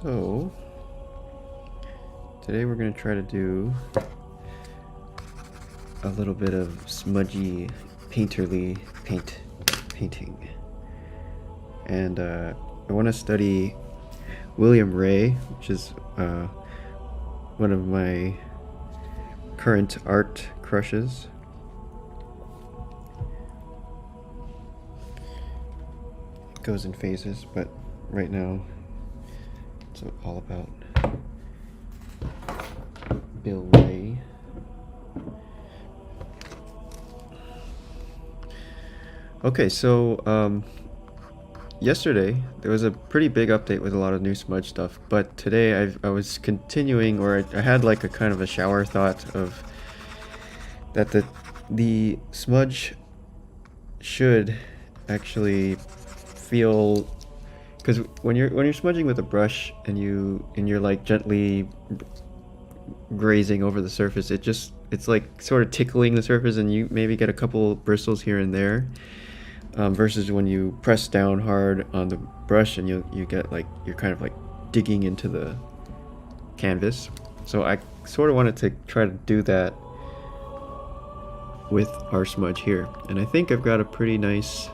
So today we're going to try to do a little bit of smudgy painterly painting. And I want to study William Wray, which is one of my current art crushes. It goes in phases, but right now it's all about Bill Wray. Okay, so yesterday there was a pretty big update with a lot of new Smudge stuff, but today I was continuing, or I had like a kind of a shower thought of that the Smudge should actually feel, because when you're smudging with a brush and you're like gently grazing over the surface, it's like sort of tickling the surface, and you maybe get a couple bristles here and there. Versus when you press down hard on the brush and you get like, you're kind of like digging into the canvas. So I sort of wanted to try to do that with our smudge here, and I think I've got a pretty nice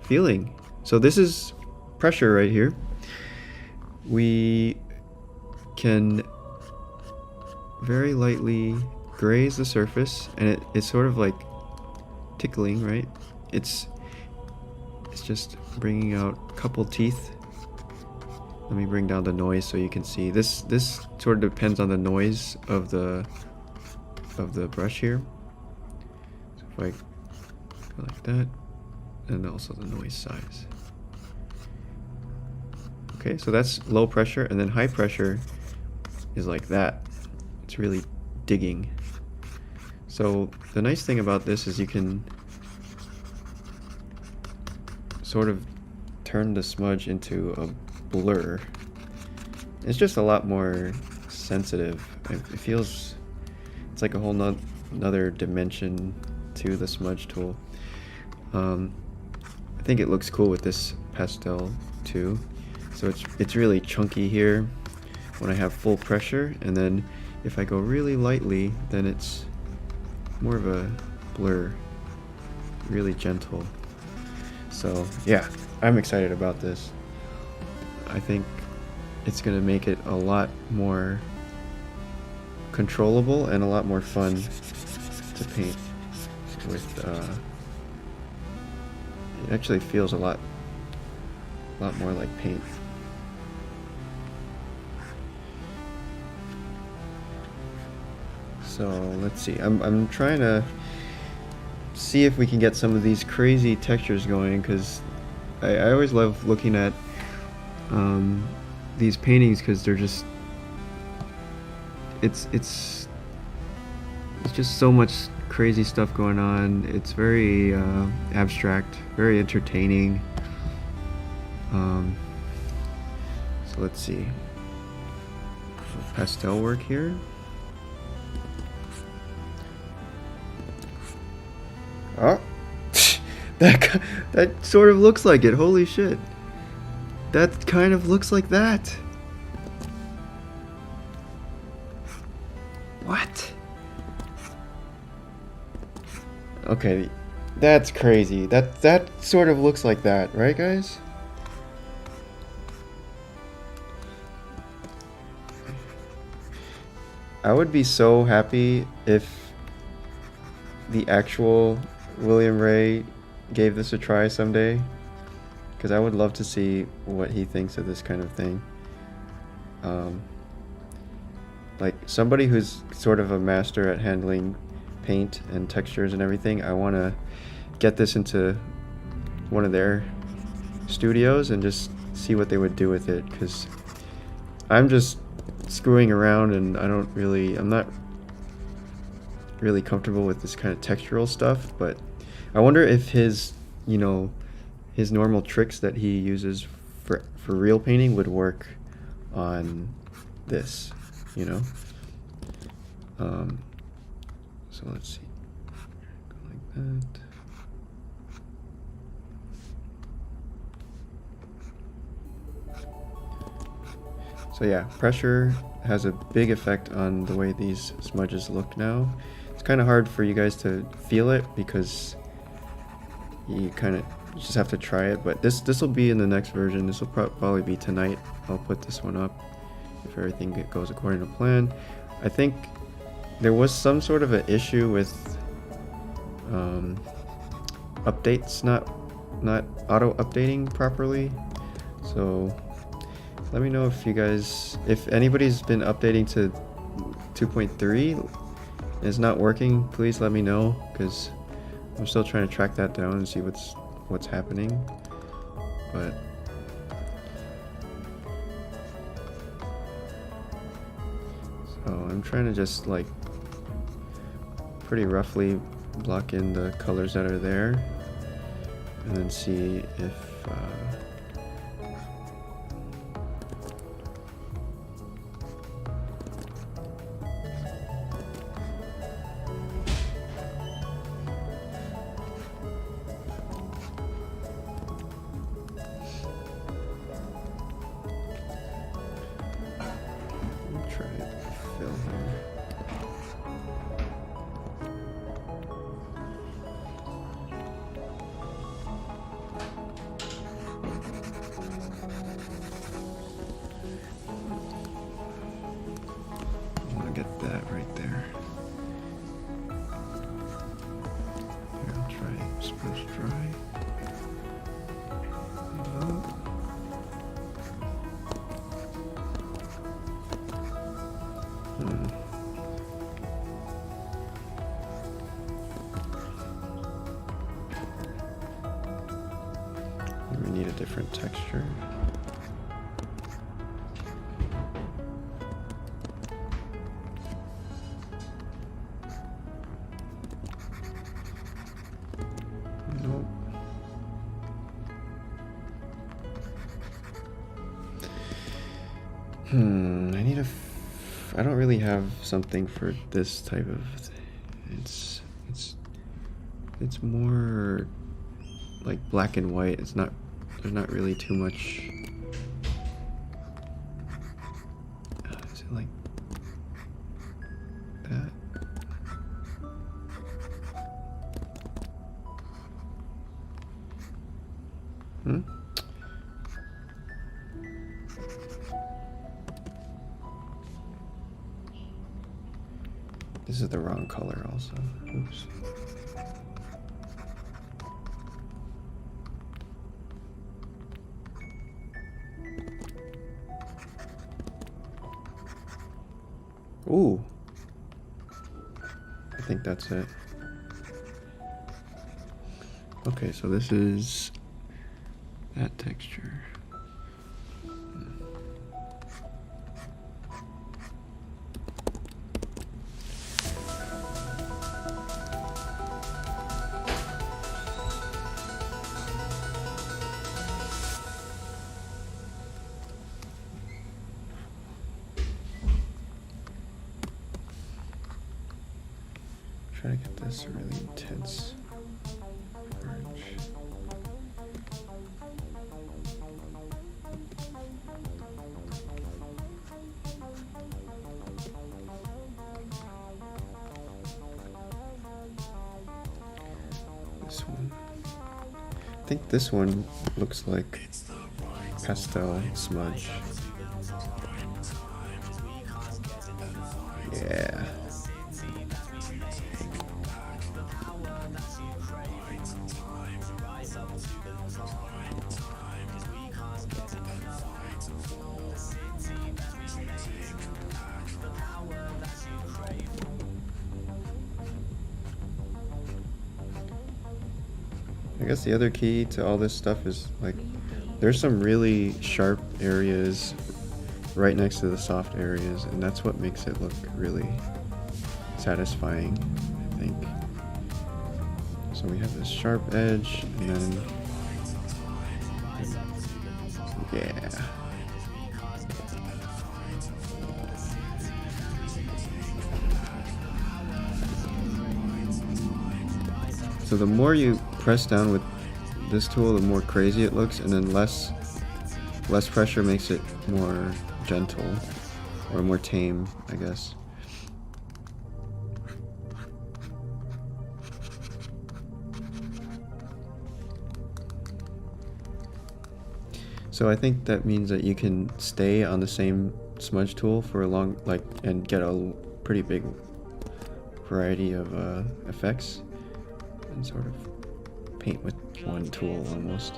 feeling. So this is pressure right here. We can very lightly graze the surface, and it's sort of like tickling, right? It's just bringing out a couple teeth. Let me bring down the noise so you can see. This sort of depends on the noise of the brush here. So if I go like that, and also the noise size. Okay, so that's low pressure, and then high pressure is like that. It's really digging. So the nice thing about this is you can sort of turn the smudge into a blur. It's just a lot more sensitive. It feels, it's like a whole another dimension to the smudge tool. I think it looks cool with this pastel too. So it's really chunky here when I have full pressure, and then if I go really lightly, then it's more of a blur, really gentle. So yeah, I'm excited about this. I think it's gonna make it a lot more controllable and a lot more fun to paint with. It actually feels a lot more like paint. So let's see, I'm trying to see if we can get some of these crazy textures going, because I always love looking at these paintings, because they're just, it's just so much crazy stuff going on. It's very abstract, very entertaining. So let's see, pastel work here. Oh, that sort of looks like it. Holy shit. That kind of looks like that. What? Okay, that's crazy. That sort of looks like that, right guys? I would be so happy if the actual William Wray gave this a try someday, because I would love to see what he thinks of this kind of thing. Like somebody who's sort of a master at handling paint and textures and everything, I want to get this into one of their studios and just see what they would do with it, because I'm just screwing around and I'm not really comfortable with this kind of textural stuff. But I wonder if his normal tricks that he uses for real painting would work on this, so let's see, go like that. So yeah, pressure has a big effect on the way these smudges look now. It's kind of hard for you guys to feel it because you just have to try it, but this will be in the next version. This will probably be tonight. I'll put this one up if everything goes according to plan. I think there was some sort of an issue with updates not auto updating properly, so let me know if anybody's been updating to 2.3 and it's not working. Please let me know, because I'm still trying to track that down and see what's happening. But so I'm trying to just like pretty roughly block in the colors that are there and then see if try to fill here. I want to get that right there. Here, I'll try Smudge Dry. We need a different texture. Nope. I don't really have something for this type of it's more like black and white. There's not really too much. Is it like that? This is the wrong color also. Oops. Ooh. I think that's it. Okay, so this is that texture. Try to get this really intense orange. This one. I think this one looks like pastel smudge. Yeah. I guess the other key to all this stuff is like there's some really sharp areas right next to the soft areas, and that's what makes it look really satisfying, I think. So we have this sharp edge, and then yeah. So the more you press down with this tool, the more crazy it looks, and then less pressure makes it more gentle or more tame, I guess. So I think that means that you can stay on the same smudge tool for a long, and get a pretty big variety of effects and sort of paint with one tool almost.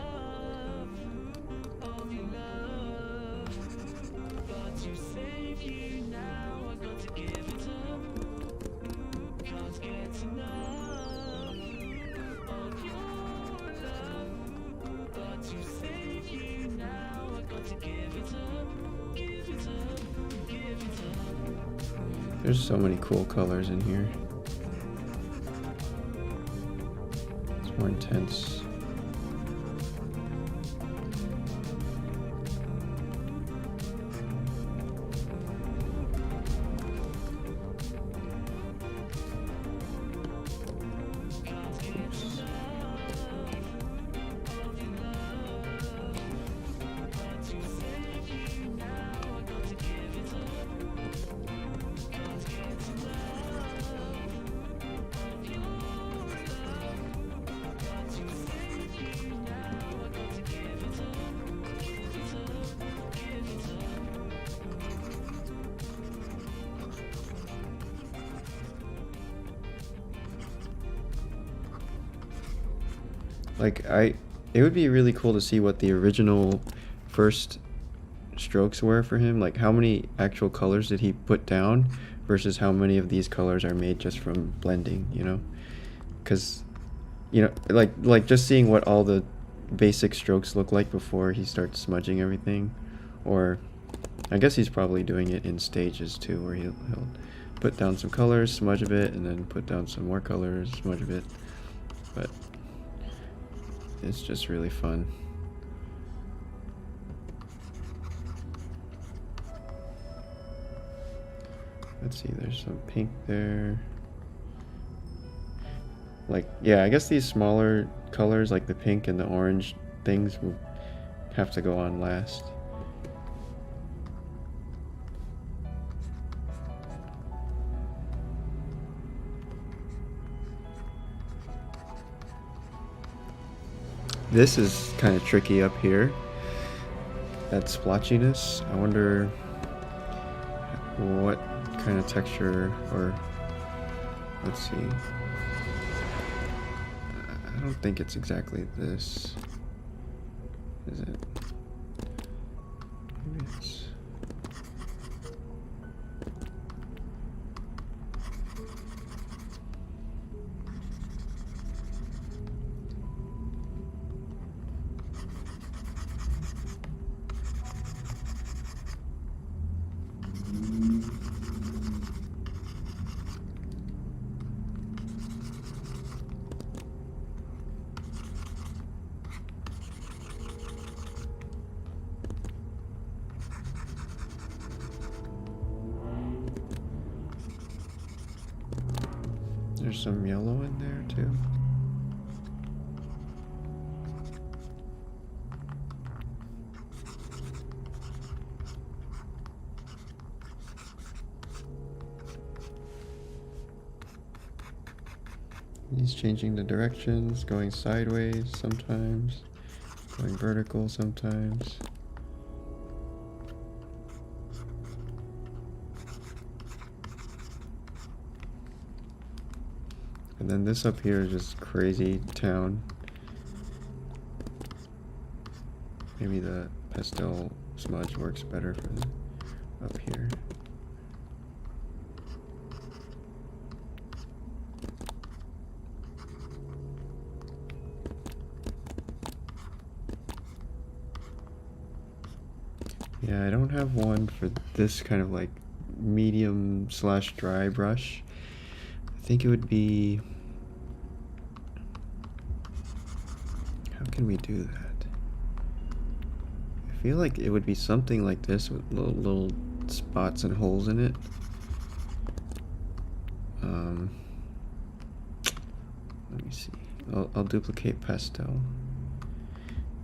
There's so many cool colors in here. It's more intense. It would be really cool to see what the original first strokes were for him. Like, how many actual colors did he put down versus how many of these colors are made just from blending, you know? Because, you know, like just seeing what all the basic strokes look like before he starts smudging everything. Or, I guess he's probably doing it in stages too, where he'll put down some colors, smudge a bit, and then put down some more colors, smudge a bit. But it's just really fun. Let's see, there's some pink there. Like, yeah, I guess these smaller colors, like the pink and the orange things, will have to go on last. This is kind of tricky up here. That splotchiness. I wonder what kind of texture, or let's see. I don't think it's exactly this. Is it? Maybe it's... There's some yellow in there too. He's changing the directions, going sideways sometimes, going vertical sometimes. And then this up here is just crazy town. Maybe the pastel smudge works better for the up here. Yeah, I don't have one for this kind of like medium slash dry brush. I think it would be... How can we do that? I feel like it would be something like this with little spots and holes in it. Let me see. I'll duplicate pastel.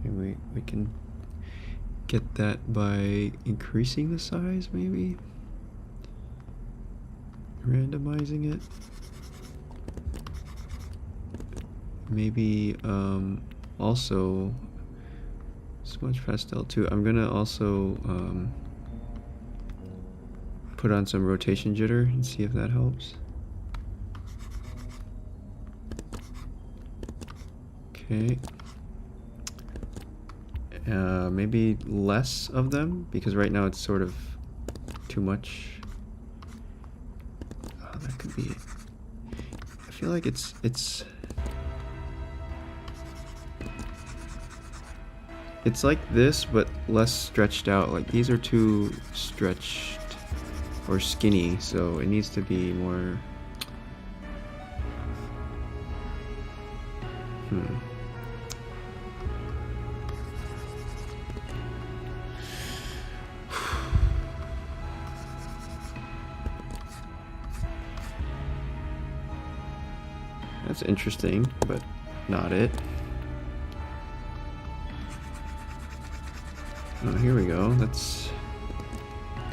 Maybe we can get that by increasing the size, maybe? Randomizing it? Maybe also Smudge Pastel too. I'm gonna also put on some rotation jitter and see if that helps. Okay. Maybe less of them, because right now it's sort of too much. Oh, that could be it. I feel like it's like this, but less stretched out. Like these are too stretched or skinny, so it needs to be more. That's interesting, but not it. Oh, here we go. That's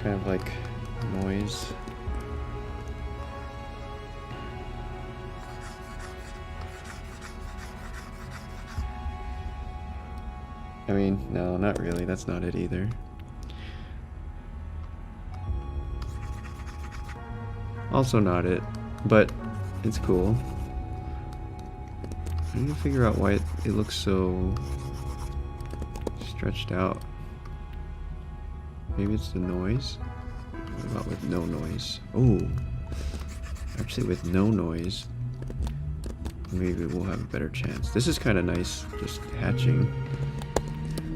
kind of like noise. I mean, no, not really. That's not it either. Also not it, but it's cool. I need to figure out why it looks so stretched out. Maybe it's the noise? What about with no noise? Oh, actually with no noise, maybe we'll have a better chance. This is kind of nice, just hatching.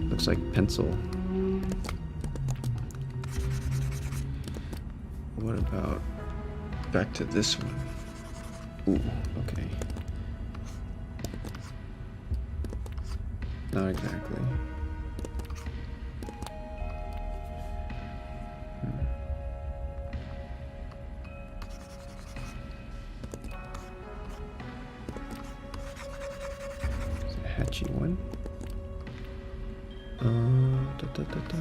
Looks like pencil. What about back to this one? Ooh, okay. Not exactly. It's a hatchy one. Da, da, da, da.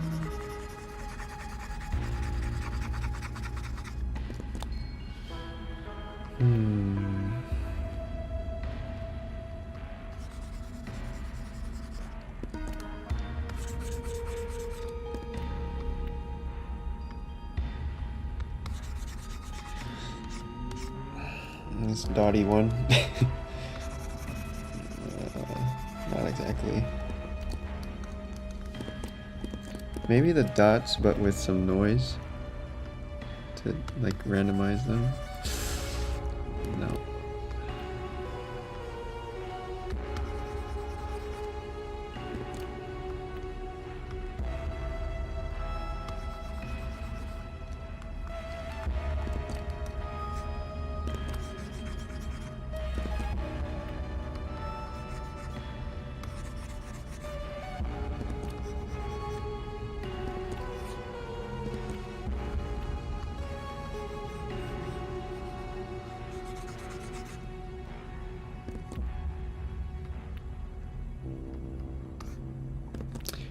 This dotty one. Not exactly. Maybe the dots, but with some noise to like randomize them. No.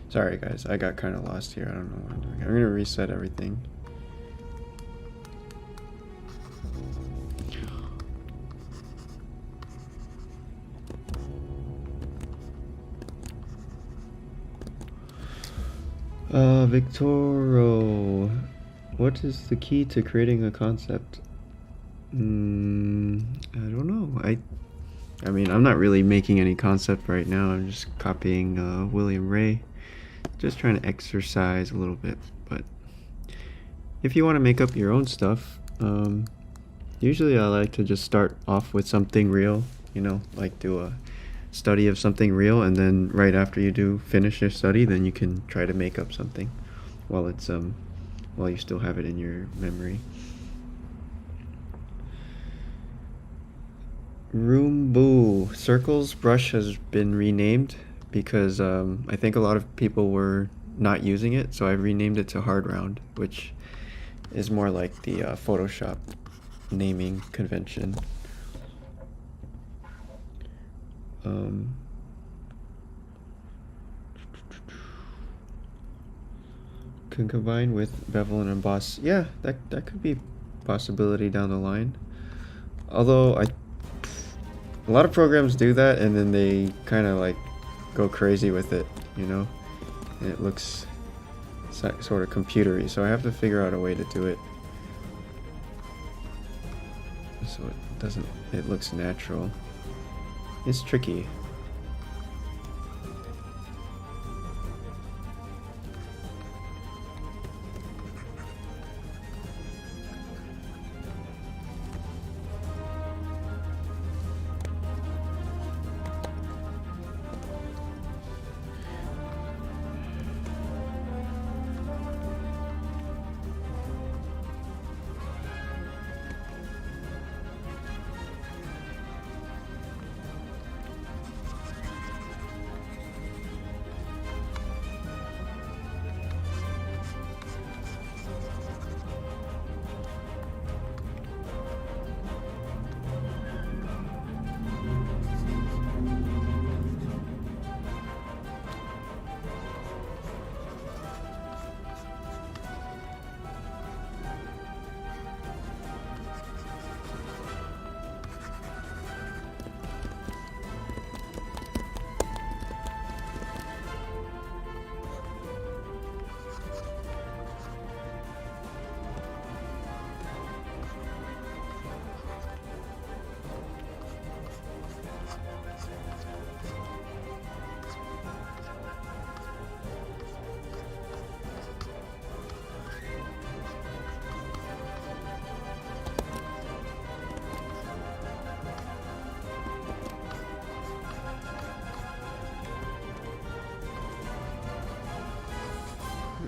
Sorry guys, I got kind of lost here. I don't know what I'm doing. I'm gonna reset everything. Victoro, what is the key to creating a concept? I don't know. I mean, I'm not really making any concept right now. I'm just copying William Wray. Just trying to exercise a little bit, but if you want to make up your own stuff, usually I like to just start off with something real, you know, like do a study of something real, and then right after you do finish your study, then you can try to make up something while it's while you still have it in your memory. Roombo Circles brush has been renamed because I think a lot of people were not using it, so I renamed it to Hard Round, which is more like the Photoshop naming convention. can combine with bevel and emboss. Yeah, that could be a possibility down the line. Although a lot of programs do that and then they kind of like go crazy with it, you know, and it looks sort of computery. So I have to figure out a way to do it so it looks natural. It's tricky.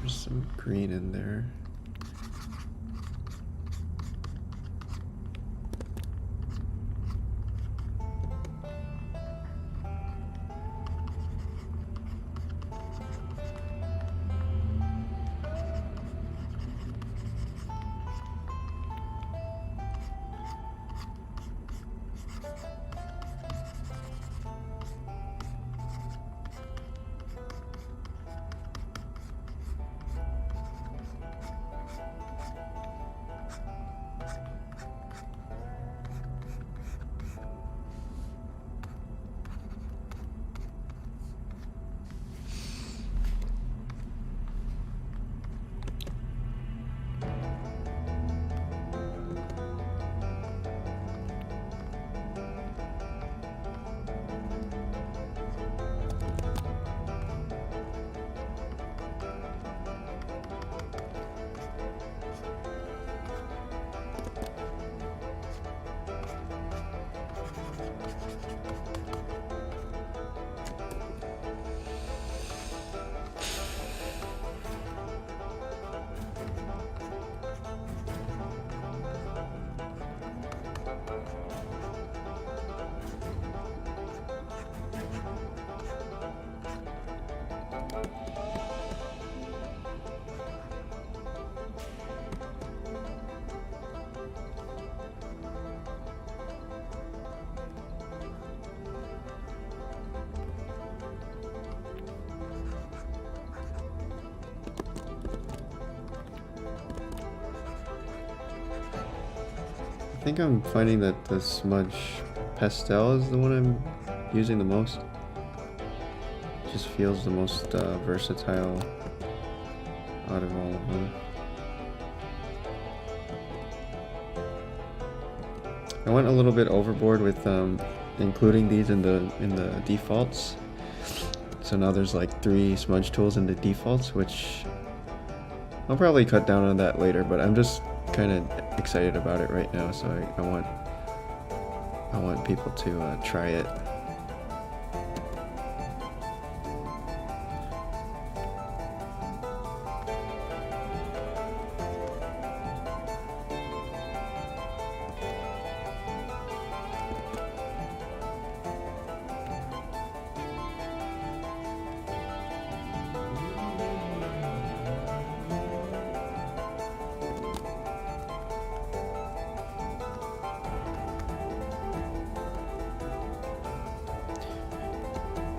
There's some green in there. I think I'm finding that the Smudge Pastel is the one I'm using the most. It just feels the most versatile out of all of them. I went a little bit overboard with including these in the defaults. So now there's like 3 smudge tools in the defaults, which I'll probably cut down on that later, but I'm just kind of excited about it right now, so I want people to try it.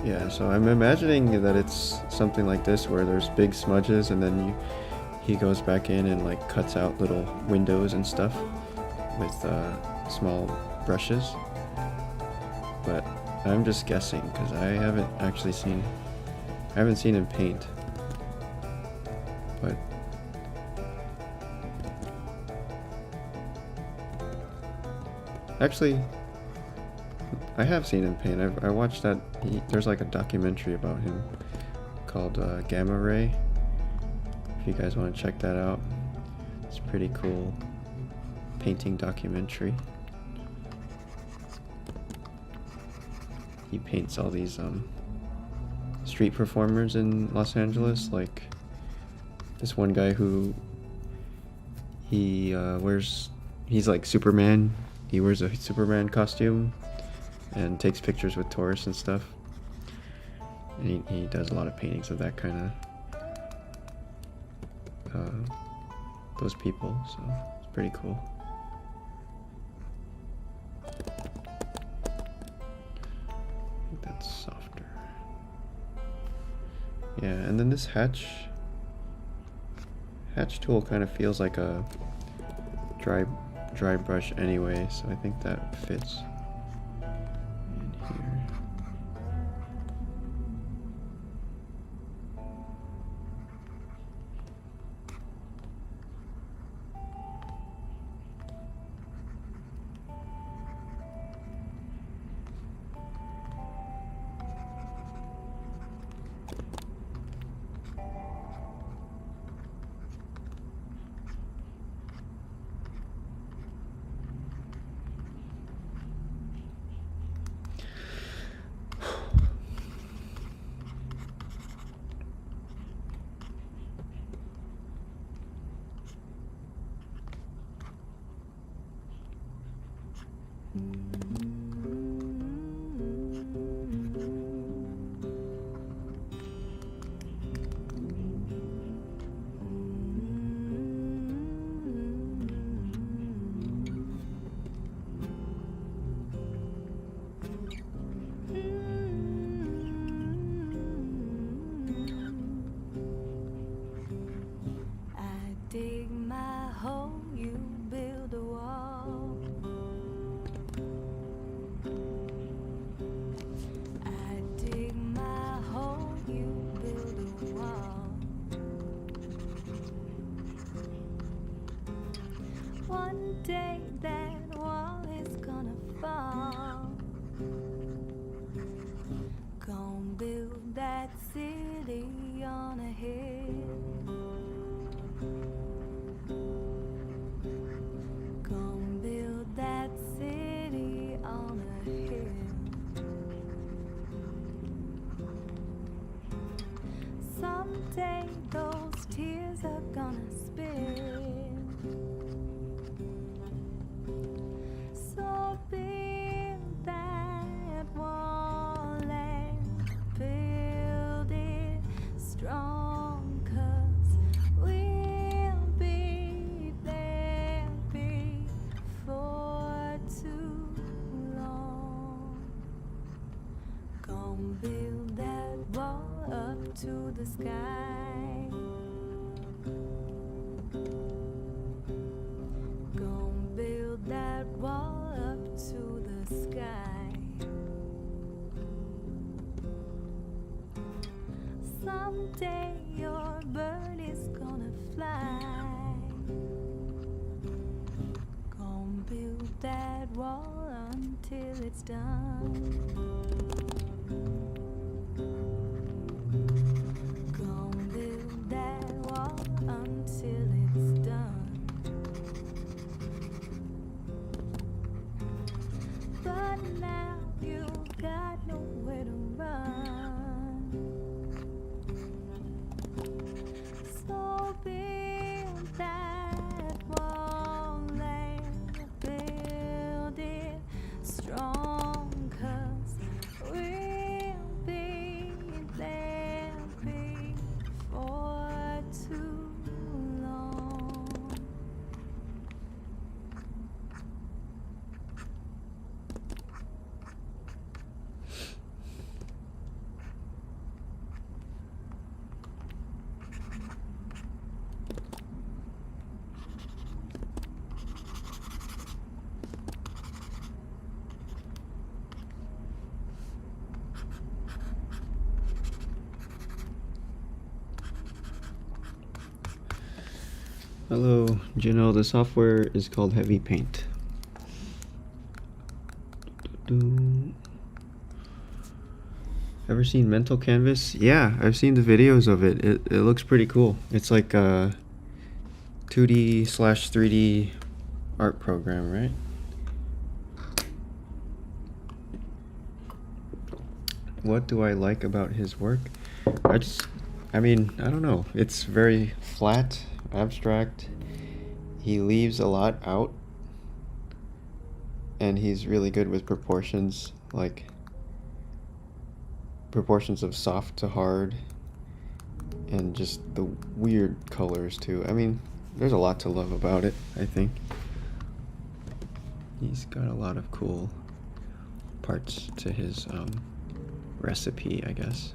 Yeah, so I'm imagining that it's something like this where there's big smudges and then he goes back in and like cuts out little windows and stuff with small brushes. But I'm just guessing because I haven't seen him paint. But actually, I have seen him paint. I watched that. There's like a documentary about him called Gamma Ray. If you guys want to check that out, it's a pretty cool painting documentary. He paints all these street performers in Los Angeles, like this one guy who he's like Superman. He wears a Superman costume and takes pictures with tourists and stuff. And he does a lot of paintings of that kind of those people, so it's pretty cool. I think that's softer. Yeah, and then this hatch tool kind of feels like a dry brush anyway, so I think that fits in here. Dig my hole, you build a wall. I dig my hole, you build a wall. One day that wall is gonna fall. Gonna build that city on a hill. Gonna build that city on a hill. Someday those tears are gonna spill. So build that wall and build it strong, 'cause we'll be there before too long. Gonna build that wall up to the sky. Gonna build that wall up to the sky. Someday your bird is gonna fly. Gonna build that wall until it's done. Gonna build that wall until it's done. But now you've got nowhere to run. So build that wall and build it strong, 'cause we'll be there before too long. Hello, Janelle. The software is called Heavypaint. Ever seen Mental Canvas? Yeah, I've seen the videos of it. It looks pretty cool. It's like a 2D slash 3D art program, right? What do I like about his work? I mean, I don't know. It's very flat, abstract. He leaves a lot out. And he's really good with proportions, like proportions of soft to hard, and just the weird colors too. I mean, there's a lot to love about it, I think. He's got a lot of cool parts to his recipe, I guess.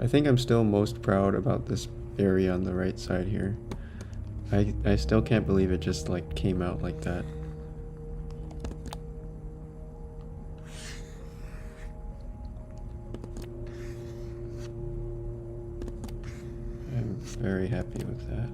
I think I'm still most proud about this area on the right side here. I still can't believe it just like came out like that. I'm very happy with that.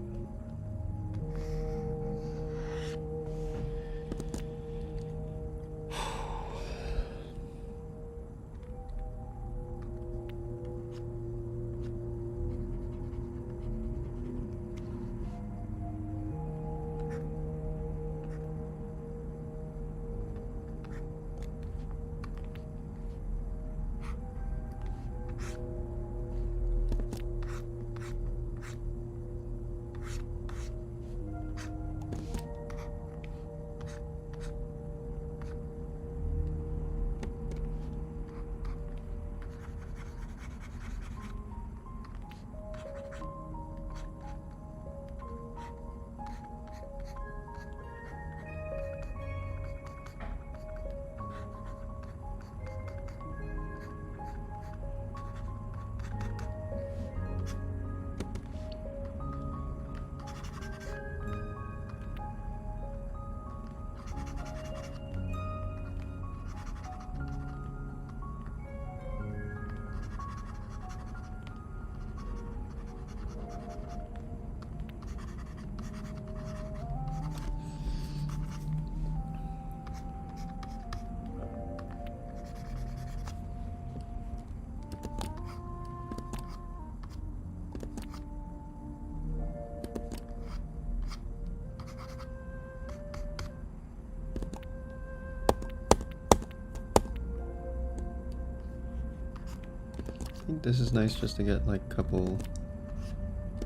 I think this is nice just to get like a couple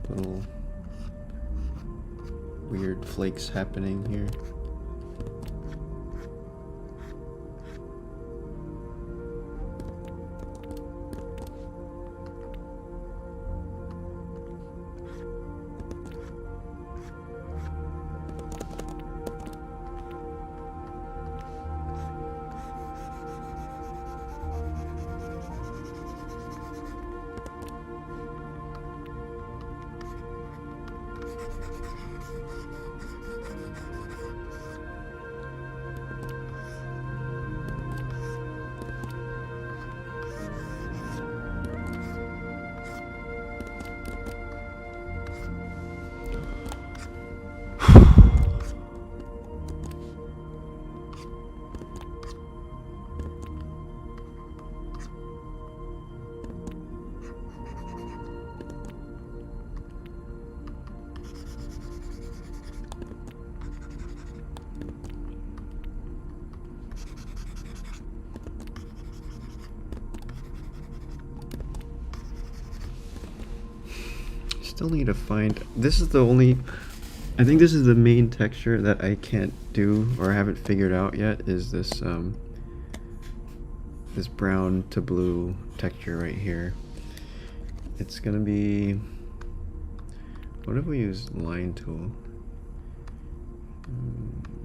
little weird flakes happening here. Still need to find, this is the only, I think this is the main texture that I can't do or haven't figured out yet, is this this brown to blue texture right here. it's gonna be, what if we use line tool?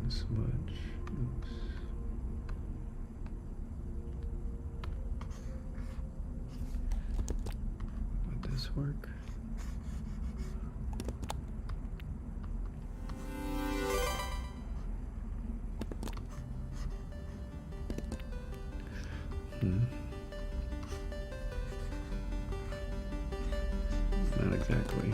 Smudge. Oops. Would this work? Not exactly.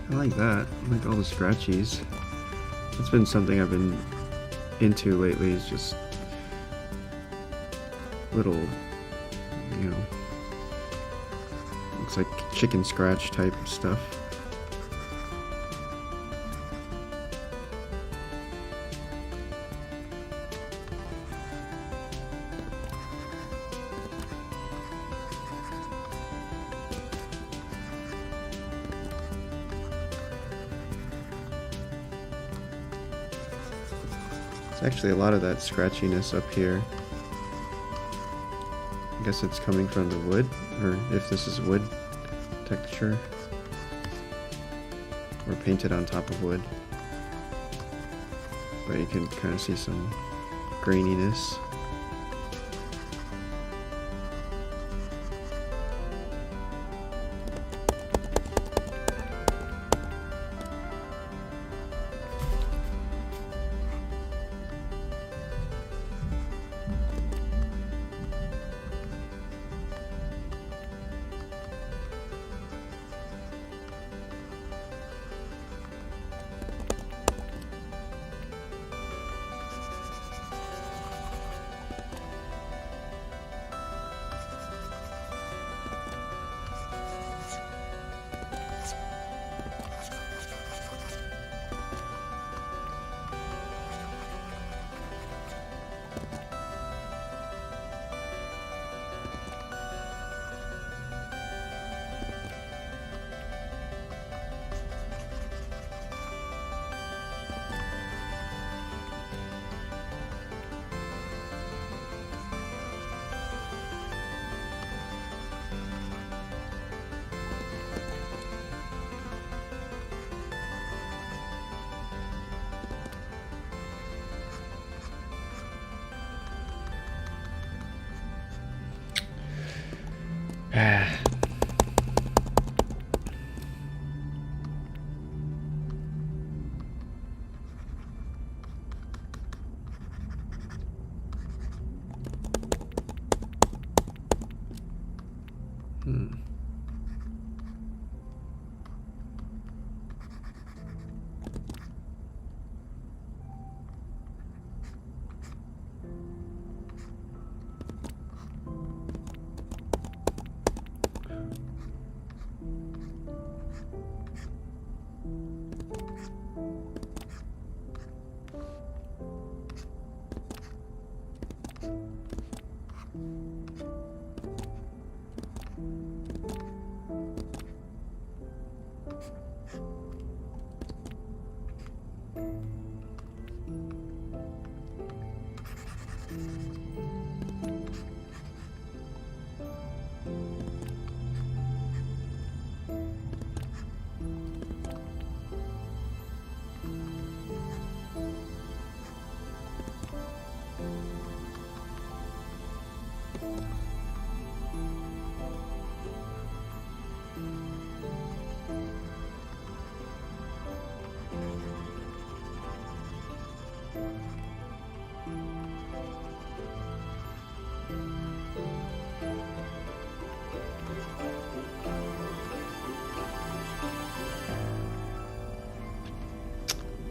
I like that. I like all the scratchies. That's been something I've been into lately, is just little, you know, looks like chicken scratch type stuff. There's actually a lot of that scratchiness up here. I guess it's coming from the wood, or if this is wood texture, or painted on top of wood. But you can kind of see some graininess.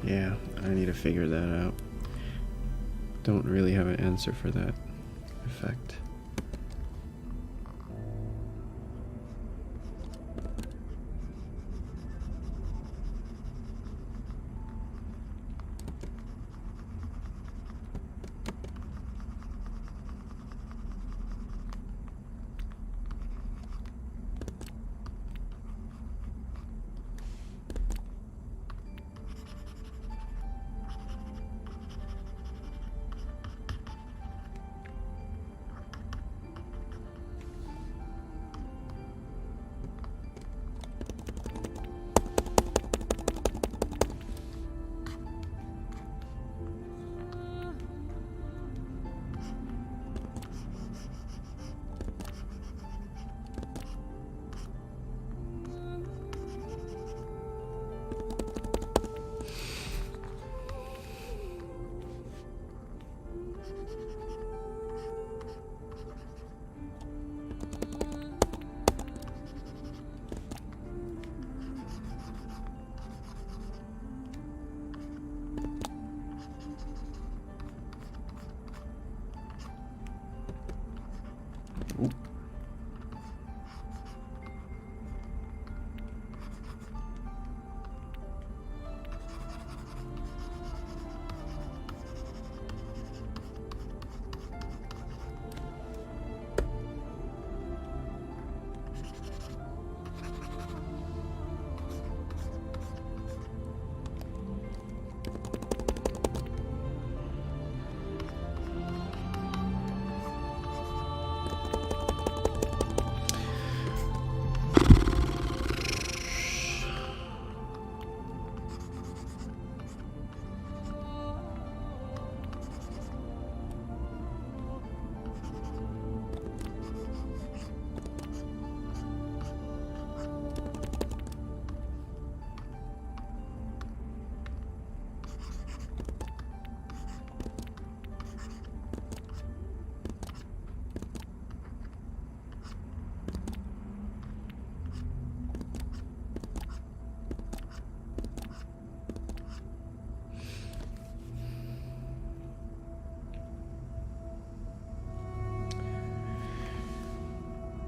Yeah, I need to figure that out. Don't really have an answer for that effect. Ooh.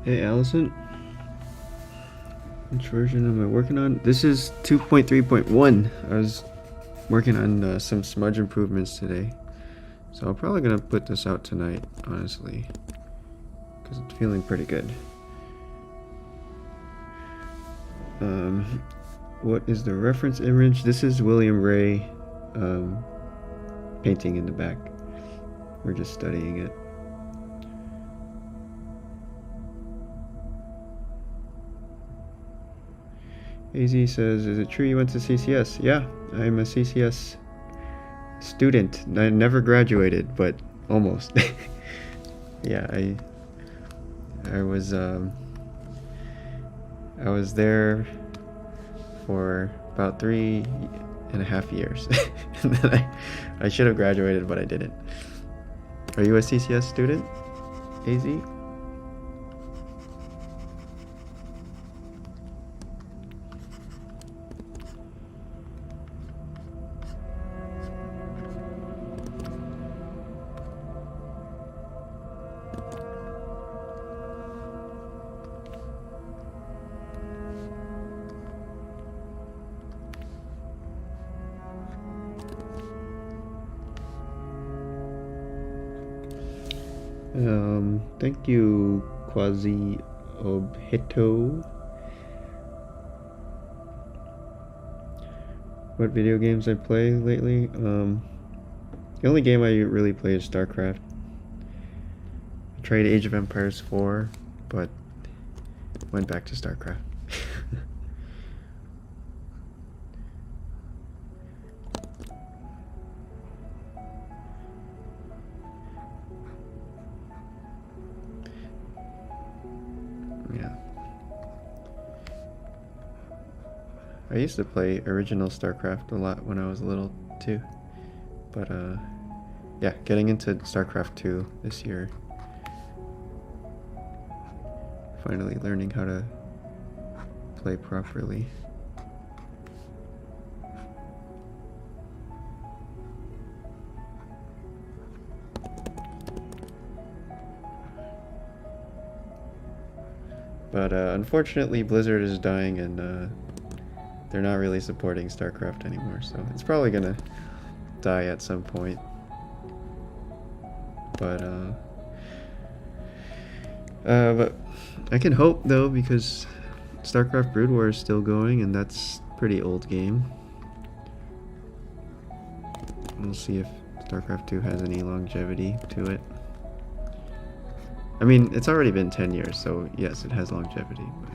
Hey Allison, which version am I working on? This is 2.3.1. I was working on some smudge improvements today, so I'm probably gonna put this out tonight, honestly, because it's feeling pretty good. What is the reference image? This is William Wray painting in the back. We're just studying it. AZ says, is it true you went to CCS? Yeah, I'm a CCS student. I never graduated, but almost. Yeah, I was there for about 3.5 years. And then I should have graduated, but I didn't. Are you a CCS student, AZ? Thank you, Quasi Obhito. What video games I play lately? The only game I really play is StarCraft. I tried Age of Empires 4, but went back to StarCraft. I used to play original StarCraft a lot when I was little too, but yeah, getting into StarCraft 2 this year. Finally learning how to play properly. But unfortunately, Blizzard is dying, and they're not really supporting StarCraft anymore, so it's probably gonna die at some point. But I can hope though, because StarCraft Brood War is still going, and that's a pretty old game. We'll see if StarCraft 2 has any longevity to it. I mean, it's already been 10 years, so yes, it has longevity. But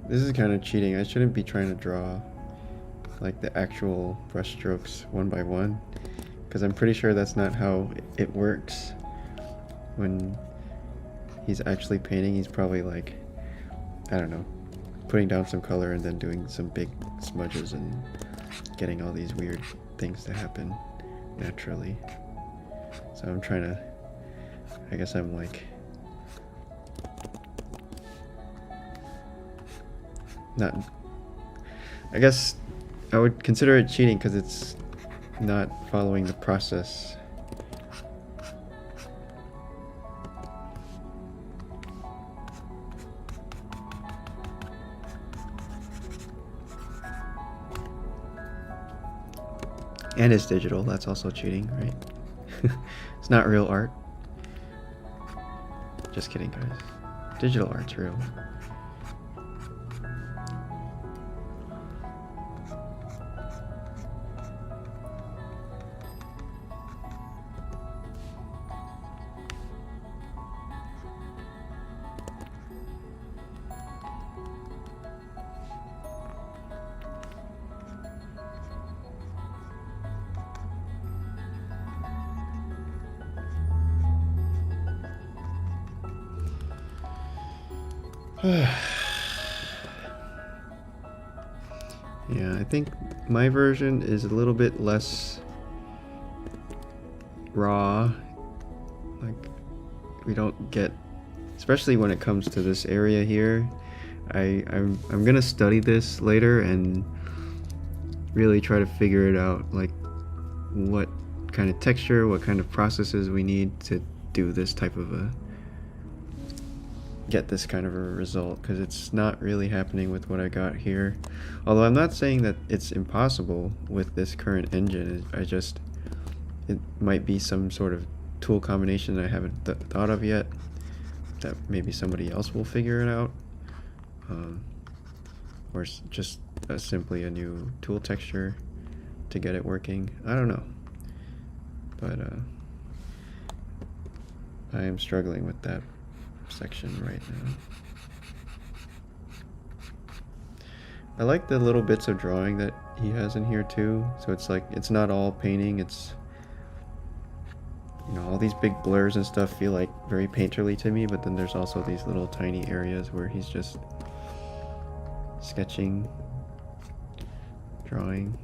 this is kind of cheating. I shouldn't be trying to draw like the actual brush strokes one by one, because I'm pretty sure that's not how it works. When he's actually painting, he's probably like, I don't know, putting down some color and then doing some big smudges and getting all these weird things to happen naturally. So I'm trying to, I guess I'm like, not, I guess I would consider it cheating because it's not following the process. And it's digital, that's also cheating, right? It's not real art. Just kidding, guys. Digital art's real. Yeah, I think my version is a little bit less raw. Like, we don't get, especially when it comes to this area here. I'm gonna study this later and really try to figure it out, like what kind of texture, what kind of processes we need to do this type of a, get this kind of a result, because it's not really happening with what I got here. Although I'm not saying that it's impossible with this current engine. I just, it might be some sort of tool combination that I haven't thought of yet, that maybe somebody else will figure it out, or just simply a new tool texture to get it working. I don't know, but I am struggling with that section right now. I like the little bits of drawing that he has in here too, so it's like, it's not all painting, it's, you know, all these big blurs and stuff feel like very painterly to me, but then there's also these little tiny areas where he's just sketching, drawing.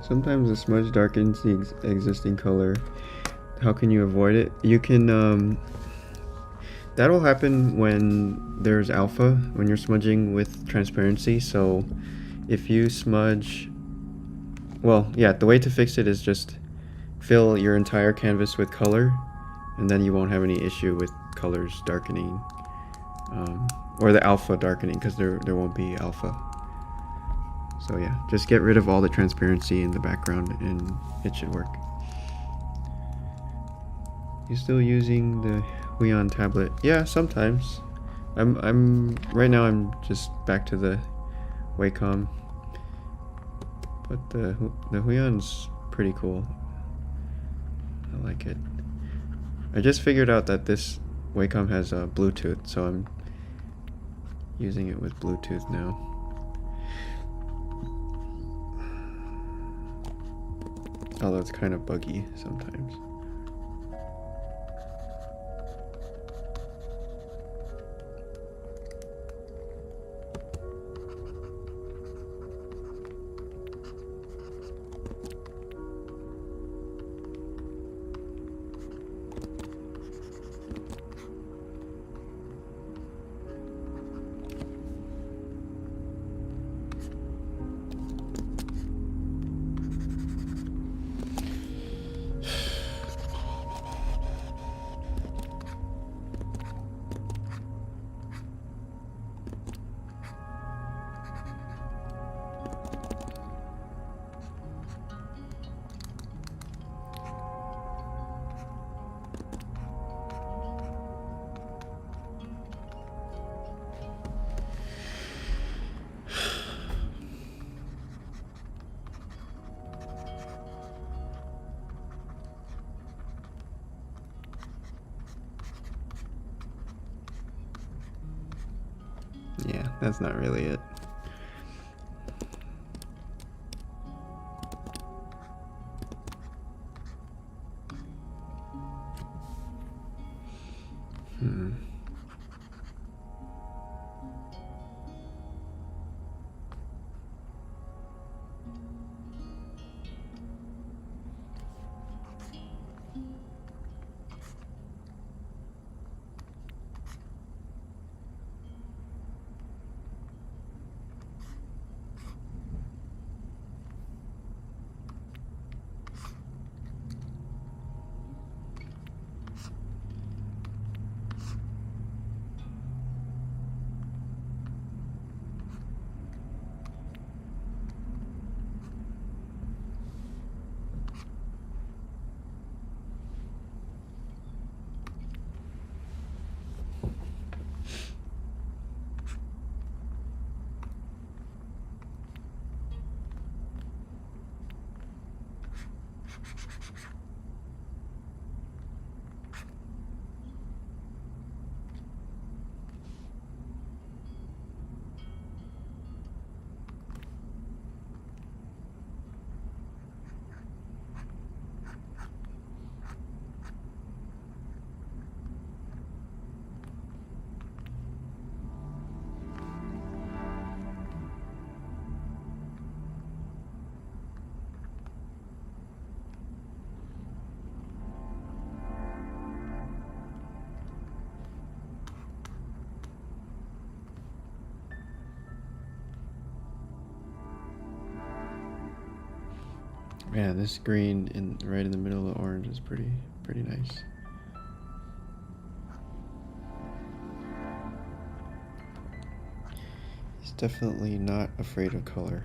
Sometimes the smudge darkens the existing color. How can you avoid it? You can, that'll happen when there's alpha, when you're smudging with transparency. So if you smudge, well, yeah, the way to fix it is just fill your entire canvas with color, and then you won't have any issue with colors darkening, or the alpha darkening, because there won't be alpha. So yeah, just get rid of all the transparency in the background and it should work. You still using the Huion tablet? Yeah, sometimes. I'm right now I'm just back to the Wacom. But the Huion's pretty cool. I like it. I just figured out that this Wacom has Bluetooth, so I'm using it with Bluetooth now. Although it's kind of buggy sometimes. Yeah, that's not really it. Yeah, this green right in the middle of the orange is pretty nice. He's definitely not afraid of color.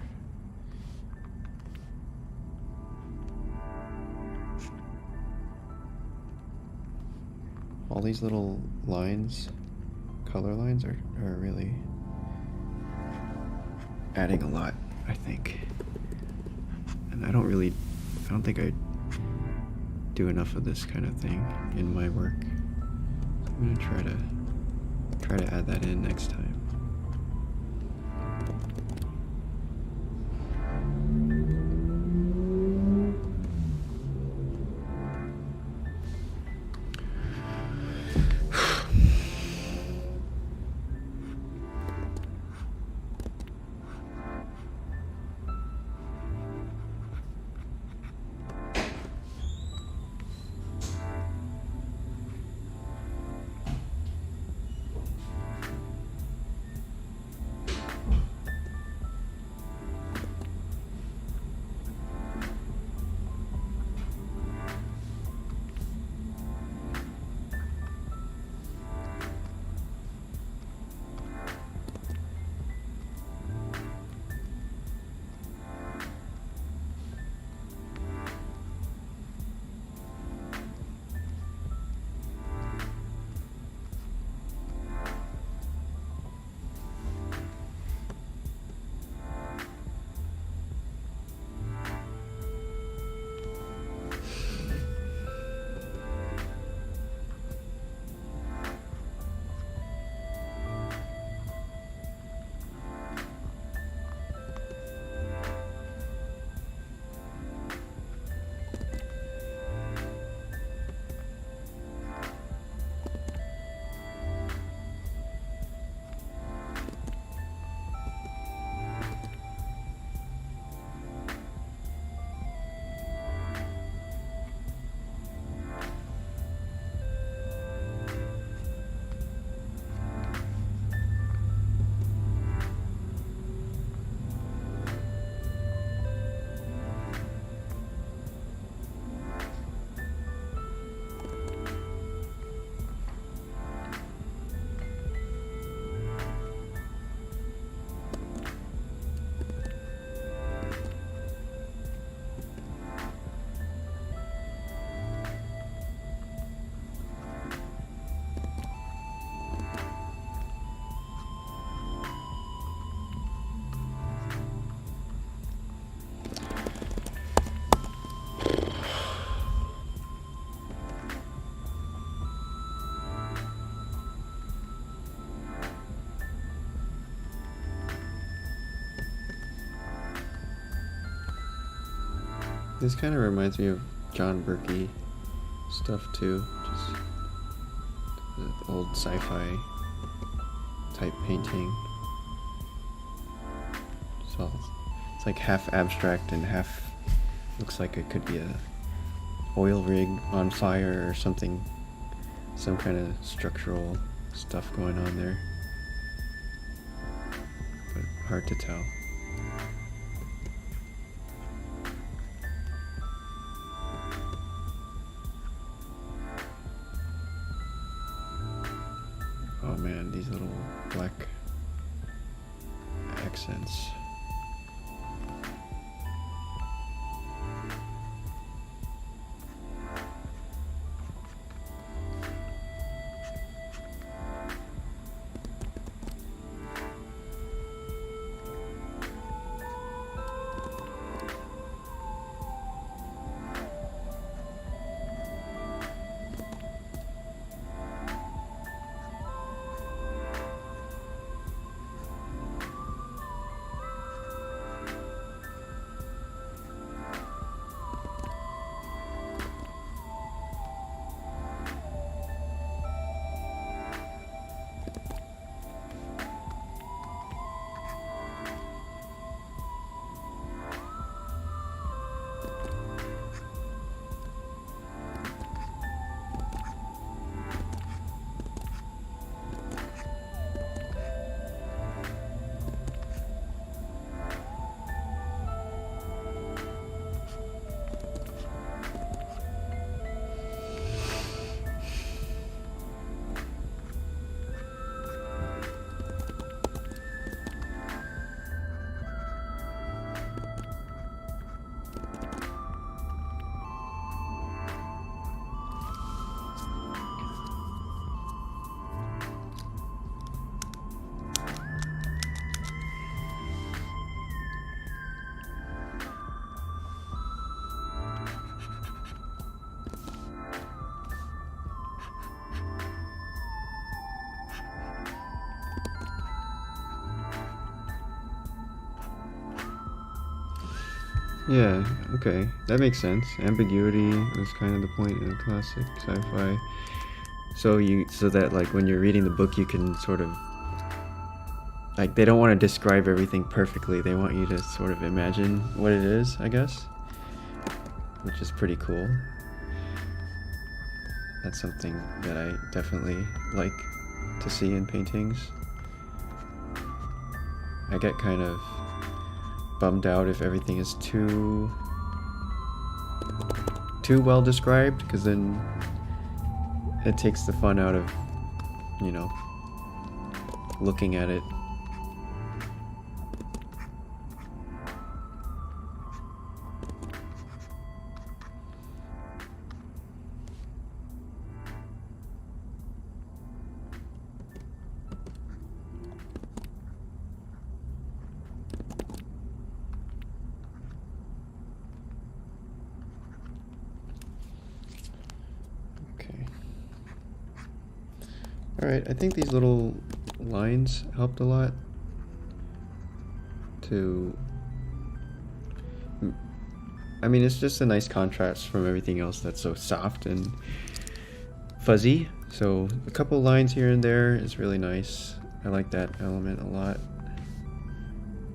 All these little lines, color lines, are really adding a lot, I think. And I don't think I do enough of this kind of thing in my work. I'm gonna try to add that in next time. This kind of reminds me of John Berkey stuff too, just the old sci-fi type painting. So it's like half abstract and half looks like it could be a oil rig on fire or something, some kind of structural stuff going on there, but hard to tell. Oh man, these little black accents. Yeah, okay, that makes sense. Ambiguity is kind of the point in a classic sci-fi. So that like when you're reading the book, you can sort of like they don't want to describe everything perfectly. They want you to sort of imagine what it is, I guess, which is pretty cool. That's something that I definitely like to see in paintings. I get kind of bummed out if everything is too well described, because then it takes the fun out of, you know, looking at it. Alright, I think these little lines helped a lot to... I mean, it's just a nice contrast from everything else that's so soft and fuzzy. So a couple lines here and there is really nice. I like that element a lot.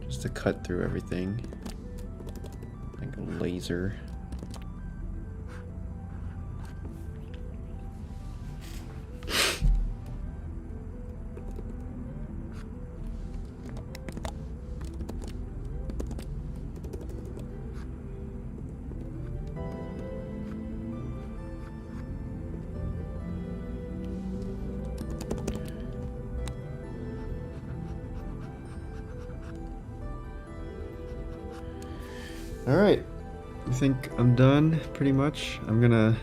Just to cut through everything. Like a laser. Alright, I think I'm done pretty much. I'm gonna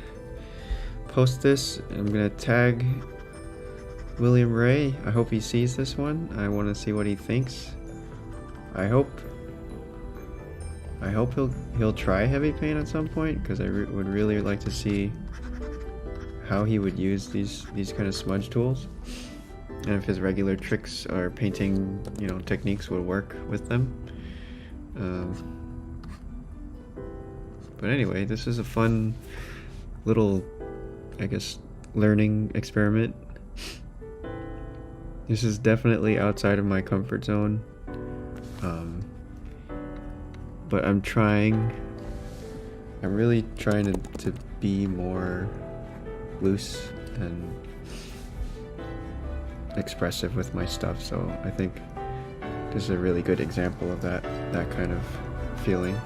post this and I'm gonna tag William Wray. I hope he sees this one. I want to see what he thinks. I hope he'll try Heavypaint at some point, because I would really like to see how he would use these kind of smudge tools, and if his regular tricks or painting, you know, techniques would work with them. But anyway, this is a fun little, I guess, learning experiment. This is definitely outside of my comfort zone. But I'm really trying to be more loose and expressive with my stuff, so I think this is a really good example of that kind of feeling.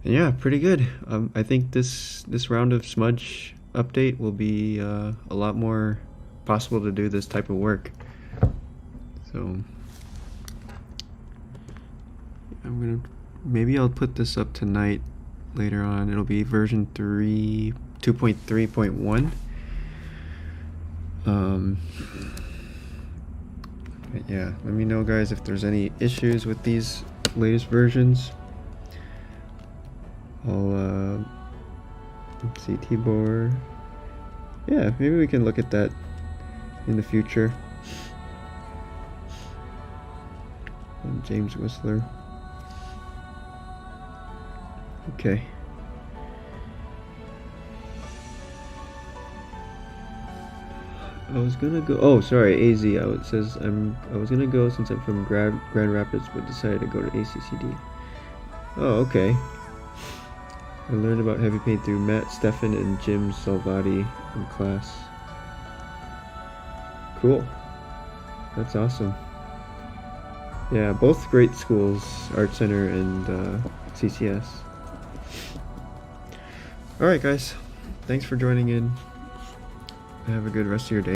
And yeah, pretty good. I think this round of Smudge update will be a lot more possible to do this type of work. So maybe I'll put this up tonight later on. It'll be version 2.3.1. But yeah, let me know, guys, if there's any issues with these latest versions. I'll let's see, Tibor. Yeah, maybe we can look at that in the future. And James Whistler. Okay. I was gonna go. Oh, sorry, AZ. It says I was gonna go since I'm from Grand Rapids, but decided to go to ACCD. Oh, okay. I learned about Heavypaint through Matt Steffen and Jim Salvati in class. Cool. That's awesome. Yeah, both great schools, Art Center and CCS. Alright guys, thanks for joining in. Have a good rest of your day.